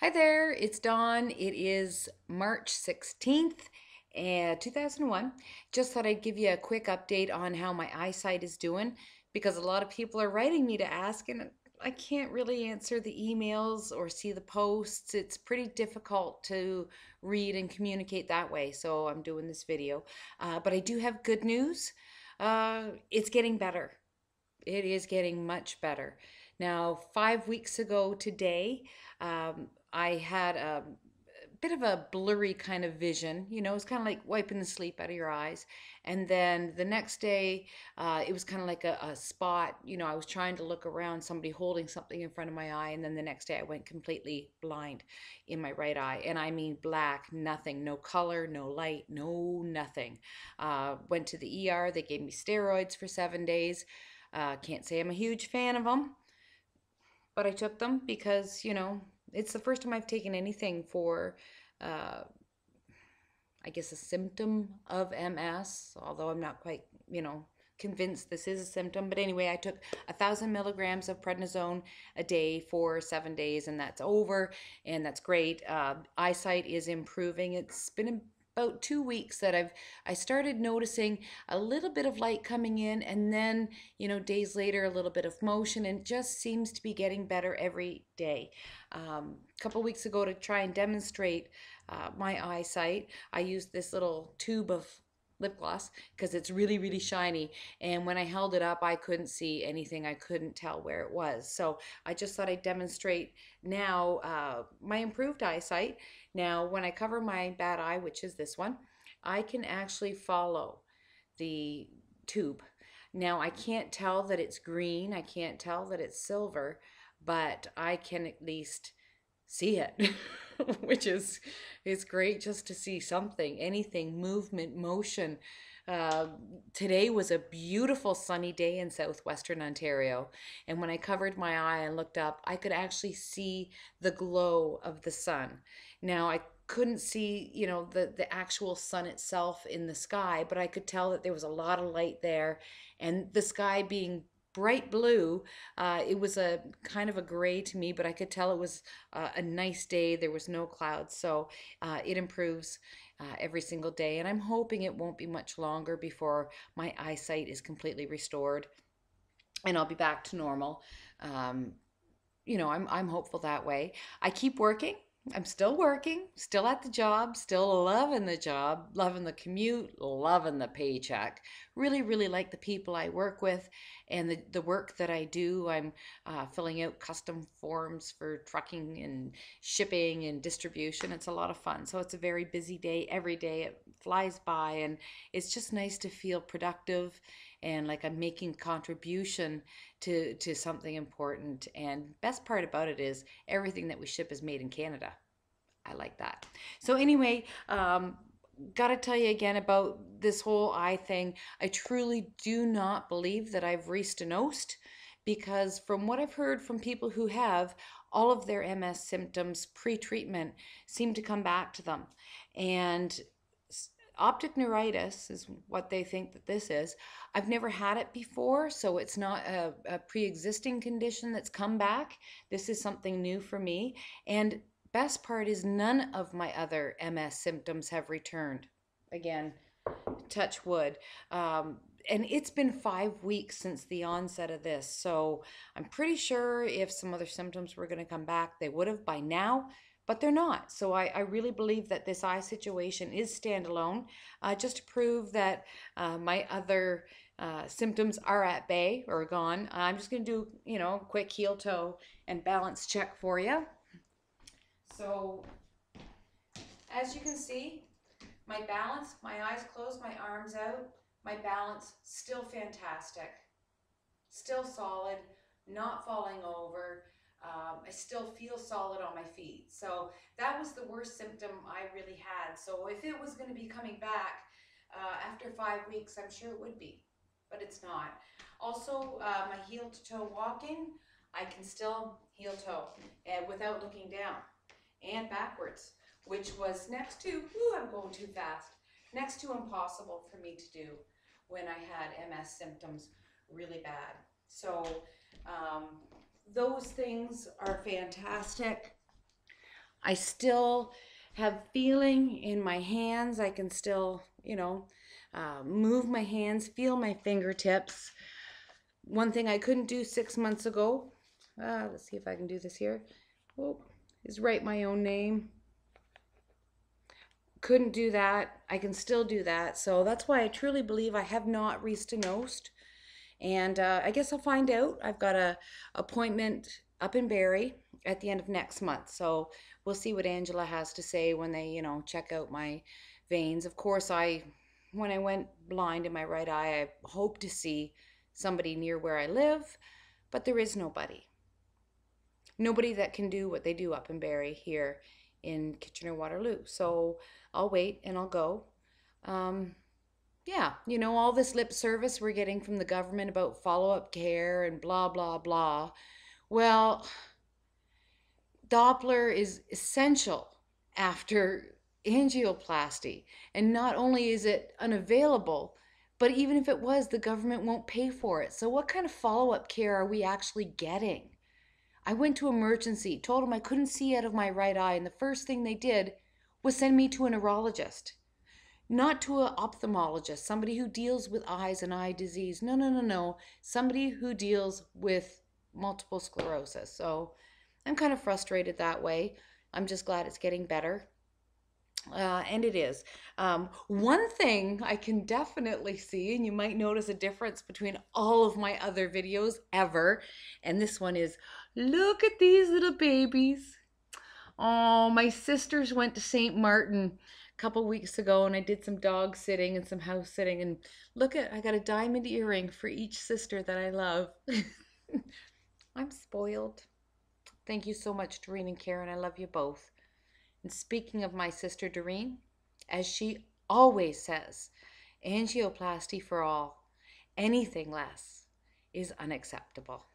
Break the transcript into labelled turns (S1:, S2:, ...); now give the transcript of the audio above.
S1: Hi there, it's Dawn. It is March 16th, 2001. Just thought I'd give you a quick update on how my eyesight is doing because a lot of people are writing me to ask, and I can't really answer the emails or see the posts. It's pretty difficult to read and communicate that way, so I'm doing this video. But I do have good news. It's getting better. It is getting much better. Now, 5 weeks ago today, I had a bit of a blurry kind of vision. You know, it's kind of like wiping the sleep out of your eyes. And then the next day, it was kind of like a spot. You know, I was trying to look around, somebody holding something in front of my eye. And then the next day, I went completely blind in my right eye. And I mean black, nothing, no color, no light, no nothing. Went to the ER. They gave me steroids for 7 days. Can't say I'm a huge fan of them, but I took them because, it's the first time I've taken anything for, uh, I guess, a symptom of MS, although I'm not quite, convinced this is a symptom. But anyway, I took 1,000 milligrams of prednisone a day for 7 days, and that's over, and that's great. Eyesight is improving. It's been about 2 weeks that I started noticing a little bit of light coming in, and then days later a little bit of motion, and it just seems to be getting better every day. A couple weeks ago, to try and demonstrate my eyesight, I used this little tube of lip gloss because it's really, really shiny, and when I held it up, I couldn't see anything. I couldn't tell where it was. So I just thought I'd demonstrate now my improved eyesight. Now, when I cover my bad eye, which is this one, I can actually follow the tube. Now, I can't tell that it's green, I can't tell that it's silver, but I can at least see it, which is great, just to see something, anything, movement, motion. Uh, Today was a beautiful sunny day in southwestern Ontario, and when I covered my eye and looked up, I could actually see the glow of the sun. Now, I couldn't see, the actual sun itself in the sky, but I could tell that there was a lot of light there, and the sky being bright blue. It was a kind of a gray to me, but I could tell it was a nice day. There was no clouds, so it improves every single day, and I'm hoping it won't be much longer before my eyesight is completely restored and I'll be back to normal. Um, I'm hopeful that way. I keep working. I'm still working, still at the job, still loving the job, loving the commute, loving the paycheck. Really, really like the people I work with and the work that I do. I'm filling out custom forms for trucking and shipping and distribution. It's a lot of fun. So it's a very busy day every day. It flies by, and it's just nice to feel productive and like I'm making contribution to something important. And best part about it is everything that we ship is made in Canada. I like that. So anyway, gotta tell you again about this whole eye thing. I truly do not believe that I've restenosed, because from what I've heard from people who have, all of their MS symptoms pre-treatment seem to come back to them. And optic neuritis is what they think that this is. I've never had it before, so it's not a pre-existing condition that's come back. This is something new for me. And best part is none of my other MS symptoms have returned. Again, touch wood. And it's been 5 weeks since the onset of this, so I'm pretty sure if some other symptoms were going to come back, they would have by now, but they're not. So I really believe that this eye situation is standalone, just to prove that my other symptoms are at bay or gone. I'm just going to do, quick heel toe and balance check for you. So as you can see, my balance, my eyes closed, my arms out, my balance still fantastic, still solid, not falling over. I still feel solid on my feet. So that was the worst symptom I really had. So if it was going to be coming back after 5 weeks, I'm sure it would be, but it's not. Also, my heel to toe walking, I can still heel toe and without looking down and backwards, which was next to, ooh, I'm going too fast, next to impossible for me to do when I had MS symptoms really bad. So those things are fantastic. I still have feeling in my hands. I can still, move my hands, feel my fingertips. One thing I couldn't do 6 months ago, let's see if I can do this here, is write my own name. Couldn't do that. I can still do that. So that's why I truly believe I have not restenosed. And I guess I'll find out. I've got a appointment up in Barrie at the end of next month. So we'll see what Angela has to say when they, check out my veins. Of course, when I went blind in my right eye, I hoped to see somebody near where I live, but there is nobody. Nobody that can do what they do up in Barrie here in Kitchener-Waterloo. So I'll wait and I'll go. Yeah, all this lip service we're getting from the government about follow-up care and blah, blah, blah. Well, Doppler is essential after angioplasty. And not only is it unavailable, but even if it was, the government won't pay for it. So what kind of follow-up care are we actually getting? I went to emergency, told them I couldn't see out of my right eye, and the first thing they did was send me to a neurologist. Not to an ophthalmologist, somebody who deals with eyes and eye disease. No, no, no, no. Somebody who deals with multiple sclerosis. So I'm kind of frustrated that way. I'm just glad it's getting better. And it is. One thing I can definitely see, and you might notice a difference between all of my other videos ever, and this one is, look at these little babies. Oh, my sisters went to St. Martin a couple weeks ago and I did some dog sitting and some house sitting. And look I got a diamond earring for each sister that I love. I'm spoiled. Thank you so much, Doreen and Karen. I love you both. And speaking of my sister Doreen, as she always says, angioplasty for all. Anything less is unacceptable.